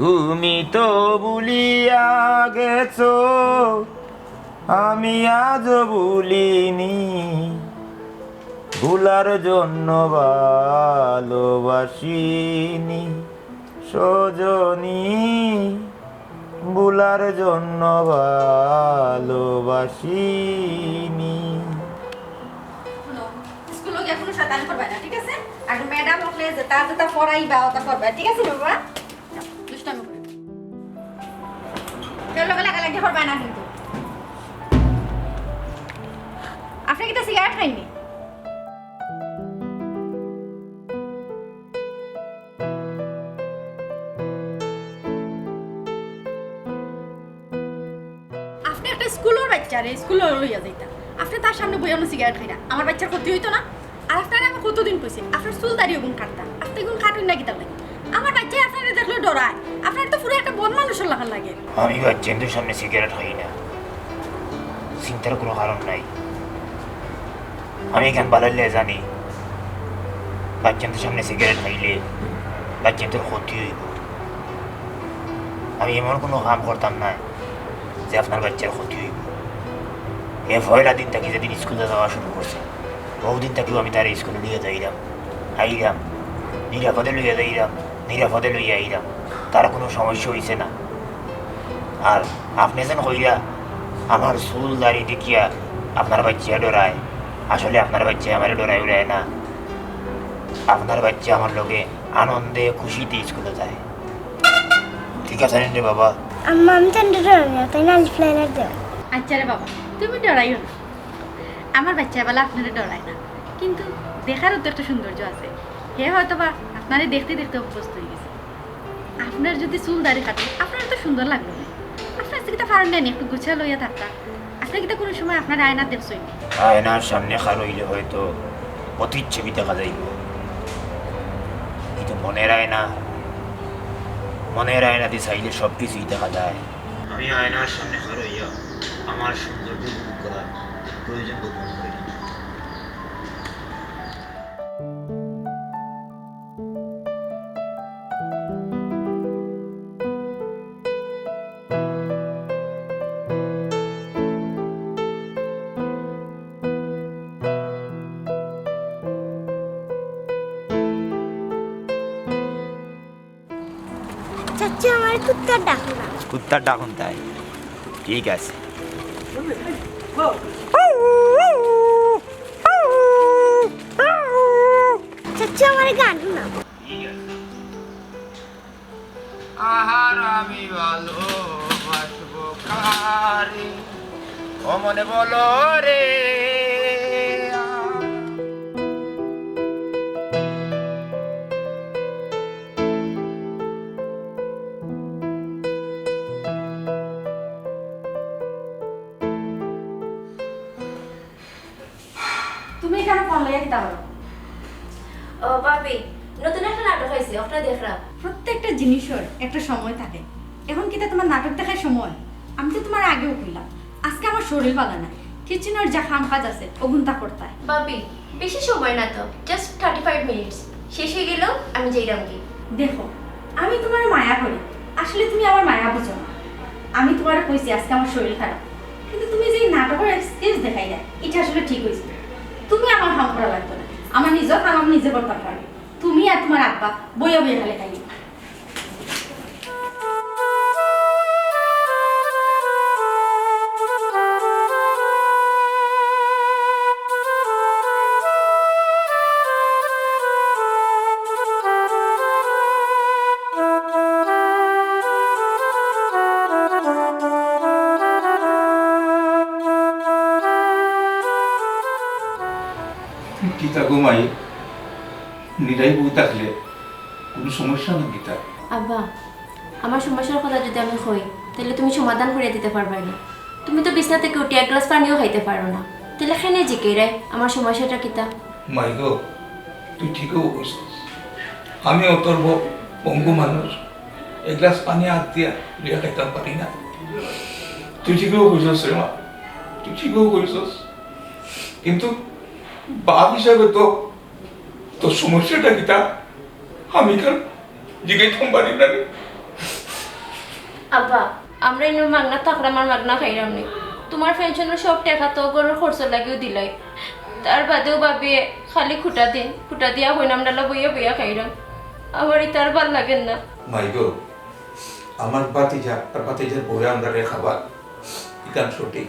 তুমি তো ভুলিয়া গেছো, আমি আজ ভুলিনি। ভুলার জন্য ভালোবাসিনি সজনী, ভুলার জন্য ভালোবাসিনি। স্কুলে গিয়ে কোনো শয়তানি করবে না, ঠিক আছে? আর ম্যাডাম হলে যেটা যেটা পড়াইবা ওটা করবে, ঠিক আছে বাবা? দুষ্টামি করে কেউ লোক লাগালাগি করবে না কিন্তু। আপনি কি তো সিগারেট খাইনি? আপনি একটা স্কুলের বাচ্চা রে, স্কুলে লইয়া যাইতা, আপনি তার সামনে বইয়া সিগারেট খাইনা, আমার বাচ্চার ক্ষতি হইতো না? আর আপনার আমি কতদিন কইছি আপনার চুল দাঁড়িয়ে গুণ কাটতাম, আপনি গুণ কাটুন না কিতাব লাগে। আমার বাচ্চা আপনার দেখলে ডরায়, আপনার তো পুরো একটা বন মানুষের লাগান লাগে। আমি বাচ্চাদের সামনে সিগারেট খাই না, চিন্তার কোনো কারণ নাই। আমি এখান বালাইলে জানি বাচ্চাদের সামনে সিগারেট খাইলে বাচ্চাদের ক্ষতি হইব। আমি এমন কোনো কাম করতাম না যে আপনার বাচ্চার ক্ষতি হইব। এ ভয়লা দিন থাকি যেদিন স্কুলে যাওয়া শুরু করছে, বহুদিন থাকেও আমি তার স্কুলে লইয়া যাইলাম, আইলাম, নিরাপদে লইয়া যাইলাম, নিরাপদে লইয়া আইলাম, তার কোনো সমস্যা হয়েছে না। আর আপনি যেন কইরা আমার চুল দাড়ি দেখিয়া আপনার বাচ্চা ডরায়, আসলে আপনার বাচ্চা আমার ডরায় উড়ায় না। আপনার বাচ্চা আমার লগে আনন্দে খুশিতে স্কুলে যায়, ঠিক আছে রে বাবা? আমি তো ডরাই না, তাই না? ফ্লাইনার দেও। আচ্ছা রে বাবা, তুমি ডরাইও না, আমার বাচ্চা বেলা আপনারা ডরায় না, কিন্তু দেখারও তো একটা সৌন্দর্য আছে। হে হয়তো বা আপনারে দেখতে দেখতে অভ্যস্ত হয়ে গেছে। আপনার যদি চুল দাড়ি কাটে আপনার তো সুন্দর লাগলো না, আপনার কিতা ফারেন নেন একটু গুছিয়ে লইয়া থাকতা। আপনি কিতা কোনো সময় আপনার আয়না দেখছই না? আয়নার সামনে খার হইলে হয়তো প্রতিচ্ছবি দেখা যাইব, কিন্তু মনের আয়না, মনের আয়না দিয়ে চাইলে সব কিছুই দেখা যায়। আমি আয়নার সামনে খার হইয়া আমার সৌন্দর্য উপভোগ করার প্রয়োজন বোধ মনে করি। চাচা আমার কুত্তার ডাকো না। কুত্তার ডাকুন তাই, ঠিক আছে। চাচা আমার গান না। আহার আমি ভালোবাসবো কারে, ও মনে বলো রে। তুমি এখানে ফোন লইয়া কিতা বলো? ও ভাবি, নতুন একটা নাটক হয়েছে, ওটা দেখলাম। প্রত্যেকটা জিনিসের একটা সময় থাকে। এখন কিতা তোমার নাটক দেখার সময়? আমি তো তোমার আগেও কইলাম আজকে আমার শরীর ভালো না, কিচেনের যা কাম কাজ আছে ওগুন তা করতে হয়। ভাবি, বেশি সময় না তো, জাস্ট 35 মিনিটস, শেষ হয়ে গেল আমি যাইলাম কি। দেখো, আমি তোমার মায়া করি, আসলে তুমি আমার মায়া বুঝো না। আমি তোমার কইছি আজকে আমার শরীর খারাপ, কিন্তু তুমি যে নাটকের এক্সকিউজ দেখাই দেয় এটা আসলে ঠিক হয়েছে। তুমি আমার হাম করা লাগতো না, আমার নিজের কাম আমি নিজে করতে পারি। তুমি আর তোমার আব্বা বইয়া বইয়া খালে খাই। গীতা ঘুমাই নিরাই বই থাকলে কোনো সমস্যা না গীতা? আব্বা, আমার সমস্যার কথা যদি আমি কই তাহলে তুমি সমাধান করে দিতে পারবে না। তুমি তো বিছনা থেকে উঠে এক গ্লাস পানিও খাইতে পারো না, তাহলে খেনে জিকে রে আমার সমস্যাটা কিতা? মাই গো, তুই ঠিকও বলছিস। আমিও তোর পঙ্গু মানুষ, এক গ্লাস পানি হাত দিয়া লিয়া খাইতাম পারি না। তুই ঠিকও কইছস রে মা, তুই ঠিকও কইছস, কিন্তু বাপ হিসাবে তো তোর সমস্যাটা কিতা আমি কার জিজ্ঞাসা পারি না রে। আব্বা আমরা ইনো মাগনা থাকলে আমার মাগনা খাইলাম নি তোমার পেনশনের সব টাকা তো গরুর খরচ লাগিও দিলাই তার বাদেও ভাবি খালি খুঁটা দিয়া হইনাম ডালা বইয়া বইয়া খাইলাম আমার ইতার ভাল লাগেন না মাইগো আমার বাতিজা আর বাতিজার বইয়া আমরা রে খাবার ইকান সঠিক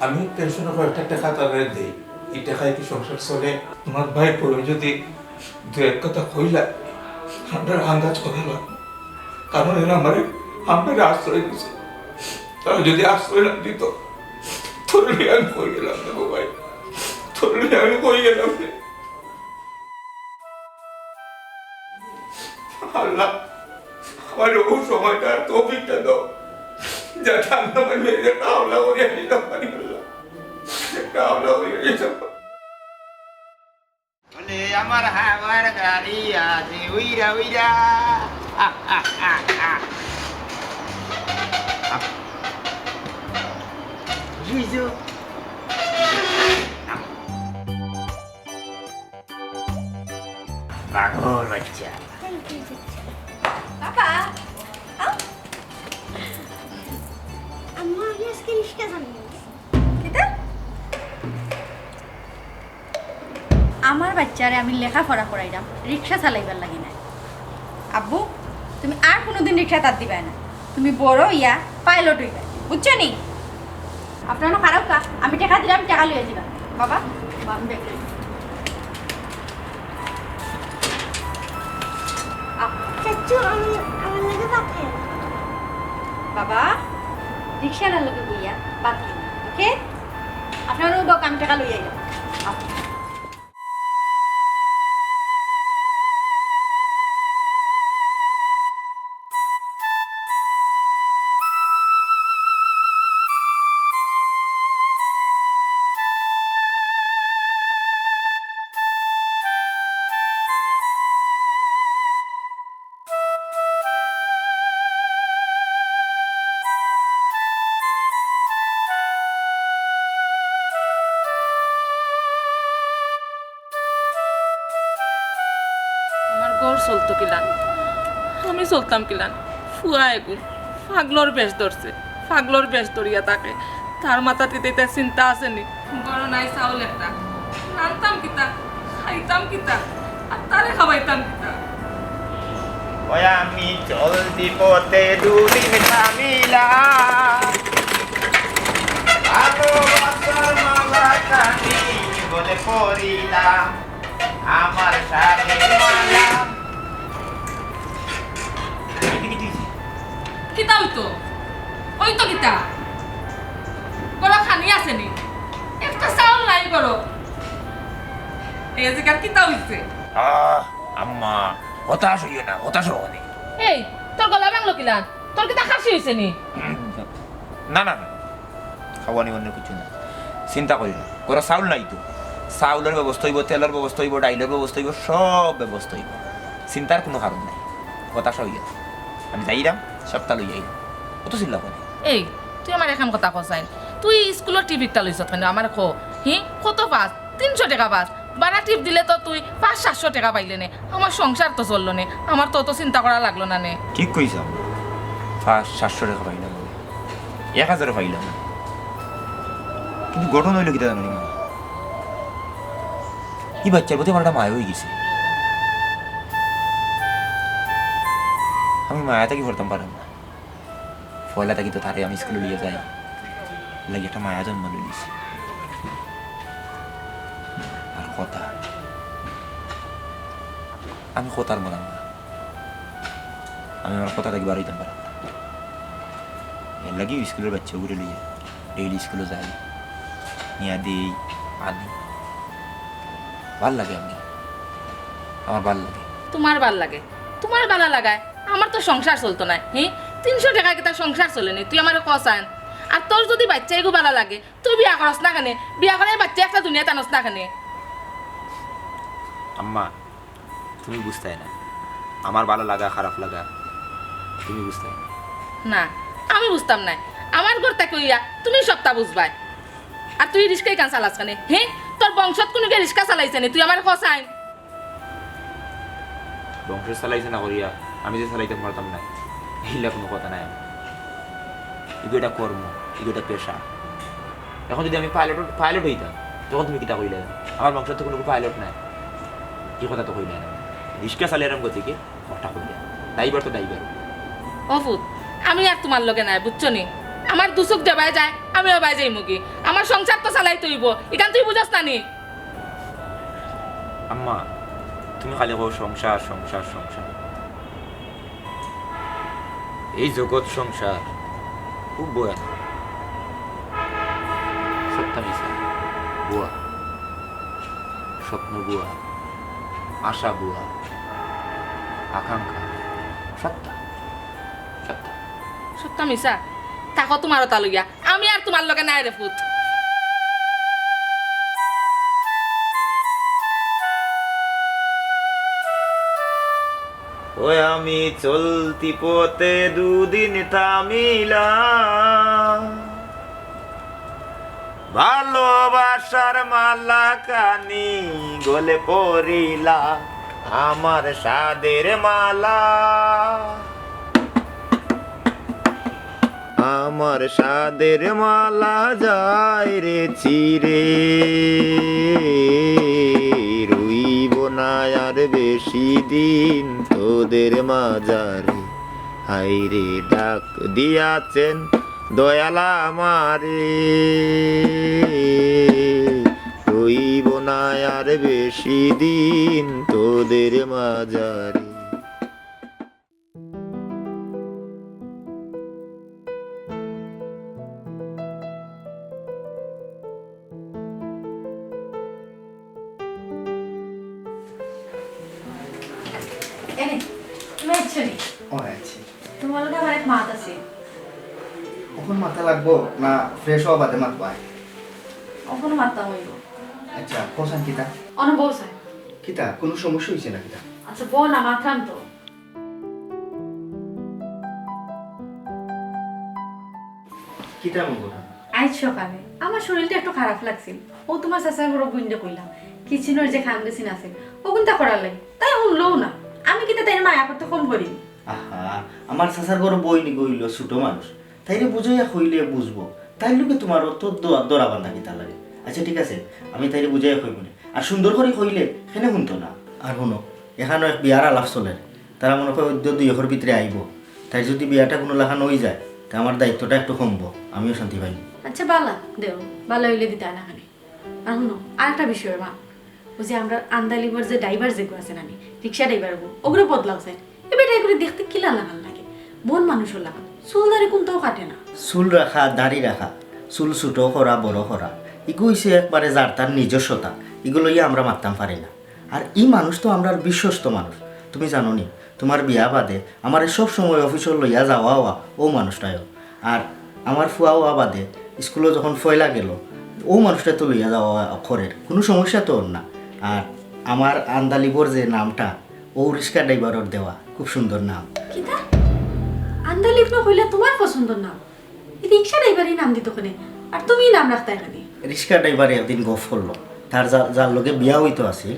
আমি পেনশনের কয়েকটা টাকা তাদের দেই এই টাকায় কি সংসার চলে তোমার ভাই পড়ে যদি দু এক কথা কইলা আমরা আন্দাজ করে লাগবো কারণ এরা আমার আশ্রয় দিছে তারা যদি আশ্রয় না দিত তোরলে আমি কই গেলাম না ভাই তোরলে আমি কই গেলাম না আল্লাহ আমার ও সময়টা তৌফিকটা দাও যাতে আমি আমার মেয়েদের কামলা করে নিতে পারি আল্লাহ কামলা করে নিতে পারি বলে আমার হাওয়ার গাড়ি আছে উইরা উইরা বুঝছো পাগল বাচ্চা বাবা আম্মা আমি আজকে রিক্সা চালাবো কিতা আমার বাচ্চারে আমি লেখাপড়া করাইলাম রিক্সা চালাইবার লাগি না আব্বু তুমি আর কোনোদিন রিক্সা তার দিবে না তুমি বড় ইয়া পাইলট হইবে বুঝছো নি আপনারও খারাপ কা আমি টাকা দিলাম টাকা লইয়া দিবা বাবা আমি ব্যাগ লই চাচু আমি আমার লাগে পাঠাই বাবা রিক্সার লগে বইয়া বাদ দিন ওকে আপনারও বক আমি টাকা লইয়া যাও চলতো কিলান আমি চলতাম কিলান ফুয়া এগুল পাগলর বেশ ধরছে পাগলর বেশ ধরিয়া তাকে তার মাথাতে এটা চিন্তা আসেনি বড় নাই চাউল একটা রান্তাম কিতা খাইতাম কিতা আর তারে খাওয়াইতাম কিতা ওই আমি চলতি পথে দুদিন থামিলা ভালোবাসার মালা কানি বলে পড়িলাম আমার সাথে মালা কিতা হইতো ওই তো কিতা বড় খানি আসেনি একটা চাউল নাই বড় এই জায়গার কিতা হইছে আম্মা হতাশ হইও না হতাশ হওনি এই তোর গলা ভাঙলো কিলান তোর কিতা খাসি হইছে নি না না খাওয়ানি অন্য কিছু না চিন্তা করি না ওরা চাউল নাই তো চাউলের ব্যবস্থা হইব তেলের ব্যবস্থা হইব ডাইলের ব্যবস্থা হইব সব ব্যবস্থা হইব চিন্তার কোনো কারণ নাই হতাশ হইয়া আমি যাইলাম সপ্তাহ লই আইলাম কত চিল্লা করে এই তুই আমার এখন কথা কসাইন তুই স্কুলের টিভিটা লইছ কেন আমার কো কত পাস 300 টাকা পাস বাড়া টিপ দিলে তো তুই 500-700 টাকা পাইলে নে আমার সংসার তো চললো নে আমার তো চিন্তা করা লাগলো না নে ঠিক কইছ 500-700 টাকা পাইলাম 1000 পাইলাম কিন্তু গঠন হইল কিতা জানি না এই বাচ্চার প্রতি আমার একটা মায়া হয়ে গেছে আমি মায়াটা কি করতাম পারলাম না পয়লা থাকি তো তারে আমি স্কুলে নিয়ে যাই লাগে একটা মায়া জন্ম লইছি আর কথা আমি কথার মনে না আমি আমার কথা থাকি বাড়াইতাম পারলাম না এর লাগে স্কুলের বাচ্চা ঘুরে লিয়ে ডেইলি স্কুলে যাই নিয়ে দিই আনি ভাল লাগে আমার ভাল লাগে তোমার ভাল লাগে তোমার ভালো লাগায় আমার তো সংসার চলতো না 300 টাকা কি তার সংসার চলেনি তুই আমার কসান আর তোর যদি বাচ্চা এগু ভালো লাগে তুই বিয়া করস না কেন বিয়া করে বাচ্চা একটা দুনিয়া টানস না কেন আম্মা তুমি বুঝতে না আমার ভালো লাগা খারাপ লাগা তুমি বুঝতে না আমি বুঝতাম না আমার ঘর থেকে হইয়া তুমি সবটা বুঝবাই আর তুই রিস্কাই কান চালাস কেন তোর বংশত কোনো রিস্কা চালাইছে নি তুই আমার কসাইন বংশ চালাইছে না করিয়া আমি যে চালাইতে পারতাম না এইলা কোনো কথা নাই এগুলো এটা কর্ম, এগুলো এটা পেশা। এখন যদি আমি পাইলট হইতাম তখন তুমি কিতা কইলে? আমার বংশ তো কোনো পাইলট নাই, কি কথা তো কইলে না। রিক্সা চালিয়ে এরম গতিকে কথা কইলে, ড্রাইভার তো ড্রাইভার। অফুত আমি আর তোমার লগে নাই বুঝছো নি। আমার দুচুক দেবাই যায়, আমিও বাই যাই মুগি। আমার সংসার তো চালাই তৈব, এখান তুই বুঝাস না নি? আম্মা তুমি খালি কও সংসার সংসার সংসার। এই জগৎ সংসার খুব বয়া, সত্যা মিশা বুয়া, স্বপ্ন বুয়া, আশা বুয়া, আকাঙ্ক্ষা সত্তা সত্তা। সত্য মিশা থাকো তোমারও তা লইয়া, আমি আর তোমার লগে নাই রে ফুত। ওই আমি চলতি পথে দুদিন থামিলাম, ভালোবাসার মালা কানি গলে পড়িলা, আমার সাদের মালা, আমার সাদের মালা যায় রে চিরে, রইব না আর বেশি দিন তোদের মাঝারে, হাইরে ডাক দিয়াছেন দয়ালা আমারে, রইব না আর বেশি দিন তোদের মাঝারে। এনে তুমি আছো নি? ও আচ্ছা, তোমার লগে আমার এক মাত আছে। এখন মাথা লাগবো না ফ্রেশ হওয়া বাদে মাত পায়? ওখানে মারতে হইব। আচ্ছা কোসান কিতা অনুভব স্যার। কিতা কোনো সমস্যা হয়েছে না কিতা? আচ্ছা বল না মাথাম তো। কিতা মন কথা? আজ সকালে আমার শরীরটা একটু খারাপ লাগছিল, ও তোমার চাচার বড় গুঞ্জে কইলাম কিচেনের যে খাম গেছিন আছে ও কোনটা করার লাগে, তাই শুনলও না। আমি কিতা তাই মায়া করতে কম করি। আহা, আমার চাচার ঘর বই নি গইল ছোট মানুষ, তাইরে বুঝাইয়া কইলে বুঝবো, তাই লোকে তোমার তো দরা বান্ধা কিতা লাগে। আচ্ছা ঠিক আছে, আমি তাইরে বুঝাইয়া কইব না, আর সুন্দর করে কইলে সেনে শুনতো না। আর শুনো, এখানে এক বিয়ার আলাপ চলে, তারা মনে হয় 2 ভিতরে আইব, তাই যদি বিয়াটা কোনো লেখানো হয়ে যায় তা আমার দায়িত্বটা একটু কমবো, আমিও শান্তি পাইনি। আচ্ছা বালা দেও, বালা হইলে দিতে না খানে। আর শুনো আর একটা বিষয় মা, ও যে আমরা আন্দালিবার যে ড্রাইভার যেগুলো আছে নানি, রিক্সা ড্রাইভার ওগুলো বদলাওছে, এবার ড্রাইভার করে দেখতে কিলা লাগান লাগে, মন মানুষের লাগান, চুল দাড়ি কোনটাও কাটে না। চুল রাখা, দাড়ি রাখা, চুল ছোট করা, বড় করা, এগুলো হইছে একবারে যার তার নিজস্বতা, এগুলো আমরা মারতাম পারি না। আর এই মানুষ তো আমরা বিশ্বস্ত মানুষ, তুমি জানো নি, তোমার বিয়া বাদে আমার সব সময় অফিসে লইয়া যাওয়া হওয়া ও মানুষটাও, আর আমার ফুয়া হওয়া বাদে স্কুলে যখন ফয়লা গেল ও মানুষটা তো লইয়া যাওয়া অক্ষরের কোনো সমস্যা তো ওর না। আর আমার আন্দালিবর যে নামটা ও রিক্সা ড্রাইভারের দেওয়া, খুব সুন্দর নাম। কিতা আন্দালিব না কইলা তোমার পছন্দের নাম, রিক্সা ড্রাইভারই নাম দিত কোনে, আর তুমি নাম রাখতে এখানে? রিক্সা ড্রাইভারে একদিন গফ করলো, তার যার লগে বিয়া হইতো আছে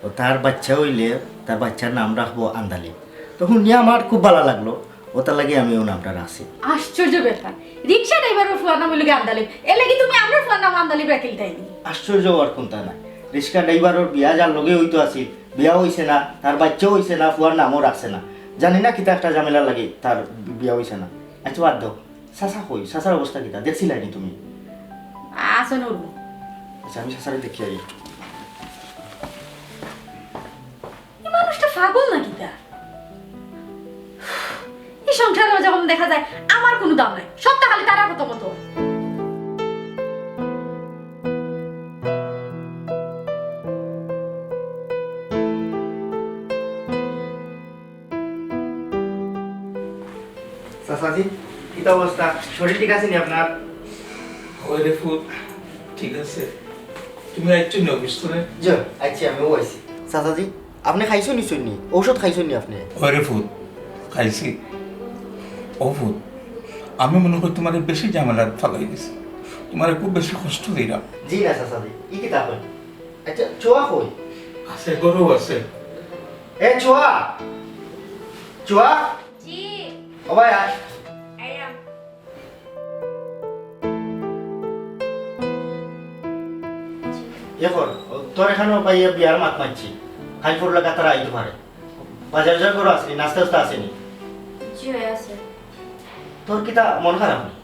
ও তার বাচ্চা হইলে তার বাচ্চার নাম রাখবো আন্দালিব, তখন নিয়ে আমার খুব ভালো লাগলো, ও তার লাগে আমিও নামটা রাখছি। আশ্চর্য ব্যাপার, রিক্সা ড্রাইভারের ফুয়ার নাম হইলে আন্দালিব, এর লাগি তুমি আমার ফুয়ার নাম আন্দালিব রাখিল তাইনি? আশ্চর্য আর কোনটা নাই, রিক্সা ড্রাইভারের বিয়া যার লগে হইতো আছে, বিয়া হইছে না, তার বাচ্চাও হইছে না, ফুয়ার নামও রাখছে না, জানি না কিতা একটা ঝামেলা লাগে তার বিয়া হইছে না। আচ্ছা বাদ দাও, চাচা কই, চাচার অবস্থা কিতা দেখছিলানি তুমি? আসন উঠব। আচ্ছা আমি চাচারে দেখি আই। এই মানুষটা পাগল নাকি তা? এই সংসারে যখন দেখা যায় আমার কোনো দাম নাই, সবটা খালি তারা কত মতো। চাচাজি কিতা অবস্থা, শরীর ঠিক আছে নি আপনার? ওই রে ফুল ঠিক আছে, তুমি আইছো নি অফিস করে? জি আচ্ছা আমিও আইছি। চাচাজি আপনি খাইছো নিশ্চয় নি, ঔষধ খাইছো নি আপনি? ওই রে ফুল খাইছি। ও ফুল আমি মনে করি তোমার বেশি ঝামেলার ফালাই দিছি, তোমার খুব বেশি কষ্ট দিলাম। জি না চাচাজি, ই কিতা কই? আচ্ছা চুয়া কই? আছে গরু আছে। এ চুয়া, চুয়া জি ও ভাই আয়। আইয়া এখন তোর এখানেও পাইয়া বিয়ার মাত মারছি খাই পড়লে তারা আইতে পারে বাজার বাজার করে আসেনি নাস্তা টাস্তা আসেনি জি হয়ে আছে তোর কিতা মন খারাপ নেই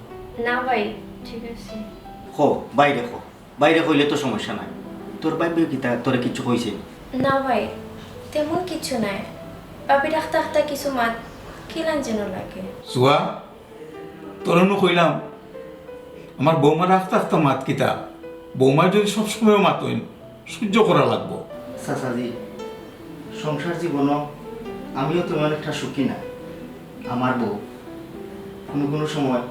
না ভাই ঠিক আছে হো বাইরে হইলে তো সমস্যা নাই তোর বাইবে কিতা তোরে কিছু কইছে না ভাই তেমন কিছু নাই বাবি ডাক্তার ডাক্তার কিছু মাত কিলান যেন লাগে চুয়া তোরনো কইলাম আমার বৌমা রাখতে রাখতে মাত কিতা বৌমার যদি সবসময় মাত হইন সহ্য করা লাগবো চাচাজি সংসার জীবনও আমিও তেমন একটা সুখী না আমার বউ কোনো সময়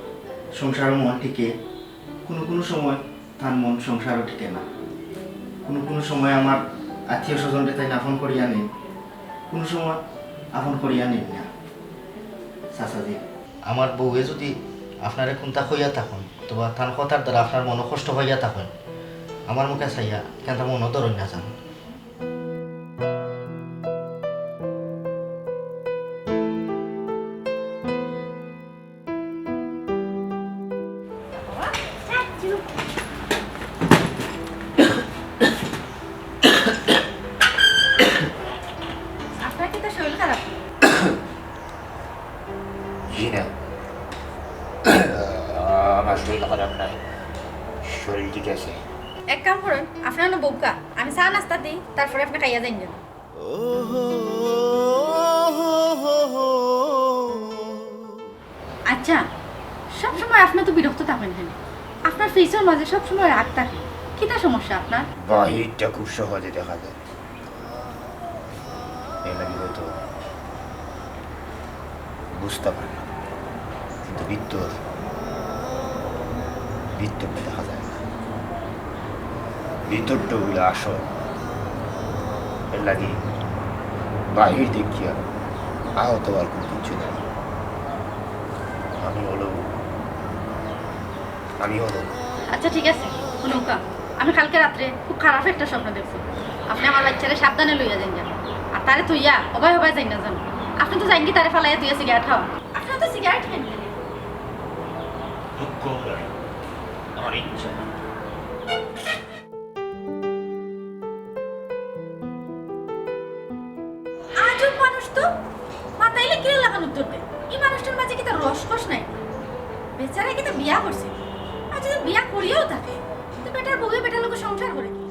সংসার মন টিকে কোনো সময় তার মন সংসারও টিকে না কোনো সময় আমার আত্মীয় স্বজনকে তাই আপন করিয়া নেই কোনো সময় আপন করিয়া নেই না চাচাজি আমার বউয়ে যদি আপনারে কোনটা হইয়া থাকুন অথবা তার কথার দ্বারা আপনার মন কষ্ট হইয়া থাকুন আমার মুখে চাইয়া কেন মনও ধরুন না যান আপনার কি তো শরীর খারাপ জি না আমার শরীর খারাপ নাই শরীর ঠিক আছে এক কাম করুন আপনার না বউকা আমি চা নাস্তা দিই তারপরে আপনি খাইয়া যাই না আচ্ছা সবসময় আপনি তো বিরক্ত থাকেন কেন আপনার ফেসের মাঝে সবসময় রাগ থাকে কিটা সমস্যা আপনার বাহিরটা খুব সহজে দেখা যায় এই লাগে হয়তো বুঝতে পারে না কিন্তু ভিতরটা দেখা যায় না ভিতরটা ওগুলো আসল এর লাগে বাহির দেখিয়া আহত আর কোনো কিছু নেই আমি হলো আচ্ছা ঠিক আছে নৌকা আমি কালকে রাত্রে খুব খারাপ একটা স্বপ্ন দেখছি আপনি আমার বাচ্চারে সাবধানে লইয়া যান যান আর তারে তুইয়া অবাই যাই না যান আপনি তো যাইন কি তারে ফালাইয়া তুইয়া সিগারেট খাওয়া আপনি তো সিগারেট খান আমার ইচ্ছা আজব মানুষ তো মাথাইলে কিরে লাগানো উত্তর দেয় এই মানুষটার মাঝে কি তার রসকস নাই বেচারা কি তো বিয়া করছে আর যদি বিয়া করিয়াও থাকে তো বেটার বউয়ে বেটার লোক সংসার করে কি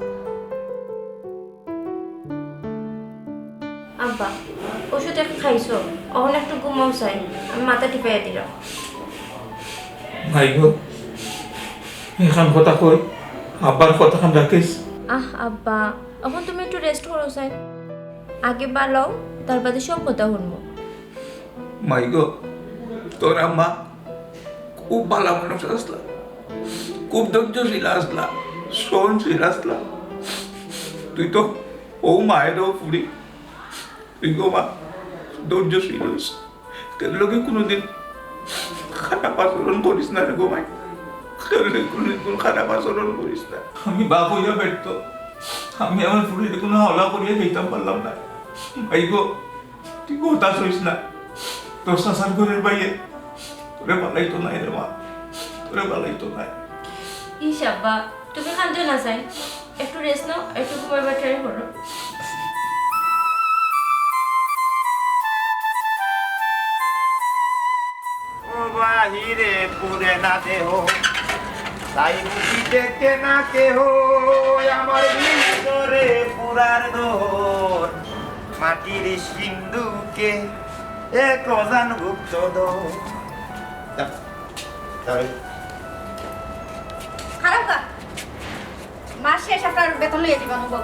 আব্বা ওষুধ একটু খাইছো অহন একটু ঘুমাও চাই আমি মাথা টিপাইয়া দিলাম ভাই গো এখন কথা কই আব্বার কথাখান রাখিস আব্বা এখন তুমি একটু রেস্ট করো চাই আগে বালাও তার বাদে সব কথা শুনবো মাই গো তোর আম্মা খুব ভালো মানুষ আসলা খুব ধৈর্যশীল আসলা সহনশীল আসলা তুই তো ও মায়েরও ফুরি তুই গো মা ধৈর্যশীল হইস তোর লোকে কোনোদিন খারাপ আচরণ করিস না রে গো মাই তোর লোকে কোনোদিন খারাপ আচরণ করিস না আমি বাপ হইয়া ব্যর্থ আমি আমার ফুরিতে কোনো হাওলা করিয়া খেতাম পারলাম না ভাই গো তুই হতাশ হইস না তোর শাসান ঘরের বাইরে তোরে পালাইতো নাই রে মা তোরে পালাইতো নাই ইস আব্বা তুমি কান্দো না চাই একটু রেস্ট নাও একটু ঘুমাইবার ট্রাই করো ও বাহিরে পুরে না দেহ তাই মুখি দেখে না কেহ আমার ভিতরে পুরার দোর মাটির সিন্ধুকে এক অজান গুপ্ত দোর খারাপ কা মাস শেষ আপনার বেতন লইয়া দিবা অনুভব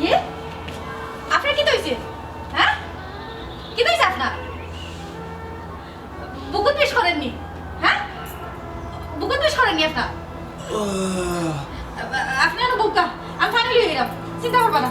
ইয়ে আপনার কি হয়েছে? হ্যাঁ কি হয়েছে আপনার? বুকুত পেশ করেননি? হ্যাঁ বুকুত পেশ করেননি আপনার? আপনার বুকা আমি ফাইনালি হয়ে গেলাম, চিন্তা করবা না।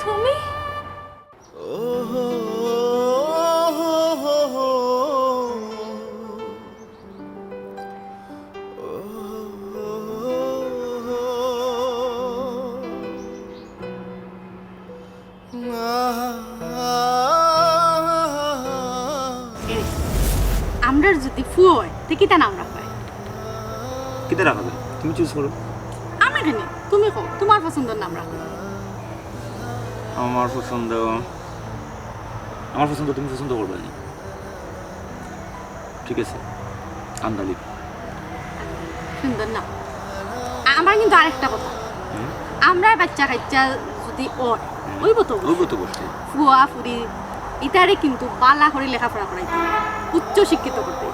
তুমি আমরা যদি ফু হয় তো কিতা নাম রাখবে? কিতে রাখাবে তুমি চুজ করো। আমি কেন, তুমি কো তোমার পছন্দের নাম রাখো। আমার পছন্দ তুমি পছন্দ করবে না, ঠিক আছে? আন্দালিক সুন্দর নাম। আমার কিন্তু আরেকটা কথা, আমরা বাচ্চা কাচ্চা যদি ওর ওই তো বসতে ফুয়া ফুরি ইতারে কিন্তু বালা করে লেখাপড়া করাইতে, উচ্চ শিক্ষিত করতে,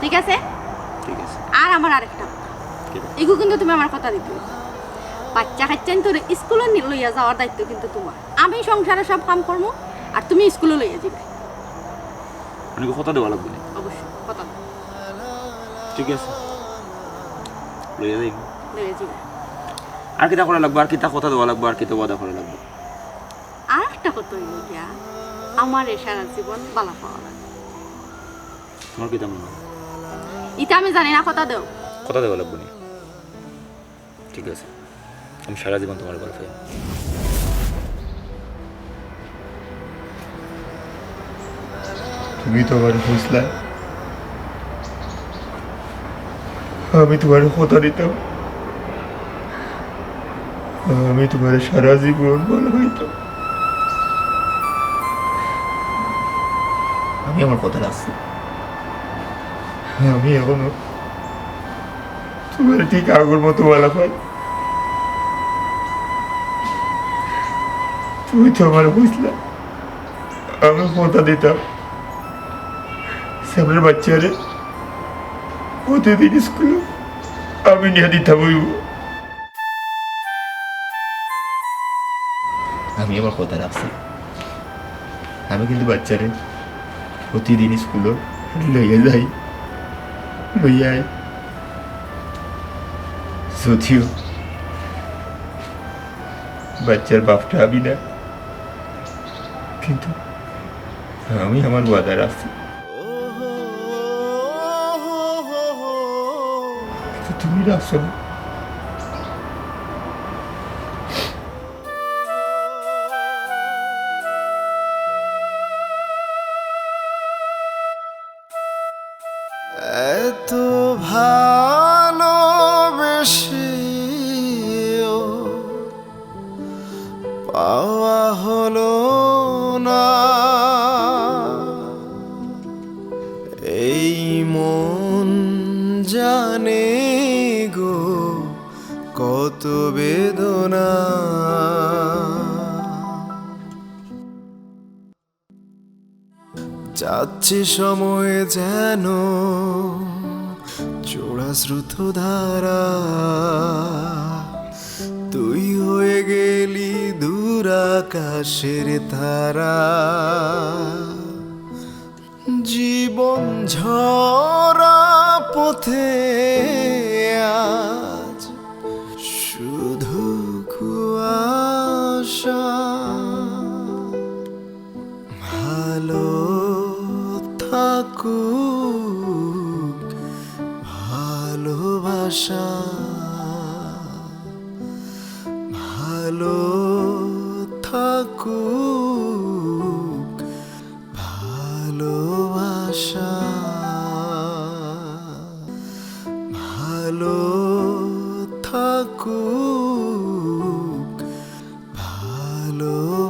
ঠিক আছে? ঠিক আছে। আর আমার আরেকটা কথা, এগুলো কিন্তু তুমি আমার কথা দিতে, বাচ্চা কাচ্চা তোর স্কুলে লইয়া যাওয়ার দায়িত্ব কিন্তু তোমার। আমি সংসারে সব কাম করবো আর তুমি স্কুলে লইয়া যাবে। মানে কথা দেওয়া লাগবে না? অবশ্যই কথা ঠিক আছে, লইয়া যাই লইয়া যাবে। আর কিতা করা লাগবে? আর কিতা কথা দেওয়া লাগবে? আর কিতা ওয়াদা করা লাগবে? আর একটা কথা হইল গিয়া, আমার এ সারা জীবন বালা পাওয়া লাগবে। তোমার কিতা মনে হয়? এটা আমি জানি না, কথা দেও। কথা দেওয়া লাগবে না, ঠিক আছে? আমি সারা জীবন তোমার ঘরে পাই। তুমি তো আমার বুঝলা, আমি তোমার কথা দিতাম, আমি তোমার সারা জীবন ভালো হইতাম। আমি আমার কথা রাখছি, আমি এখনো তোমার ঠিক আগের মতো বলা পাই। তুমি তো আমার বুঝলা, আমি কথা দিতাম সামনের বাচ্চারে প্রতিদিন স্কুলে আমি নিয়ে দিতাম। আমি আমার কথা রাখছি, আমি কিন্তু বাচ্চারে প্রতিদিন স্কুলে লইয়া যাই, লইয়া যদিও বাচ্চার বাপটা আমি না, কিন্তু আমি আমার ওয়াদা রাখছি। তুমি রাখছো না। এত ভালোবেসে পাওয়া হলো না, এই মন জানে গো কত বেদনা। যাচ্ছে সময় যেন চোরা স্রোত ধারা, তুই হয়ে গেলি দূর আকাশের তারা। জীবন ঝরা পথে ভালোবাসা ভালো থাকুক ভালোবাসা ভালো থাকুক ভালোবাসা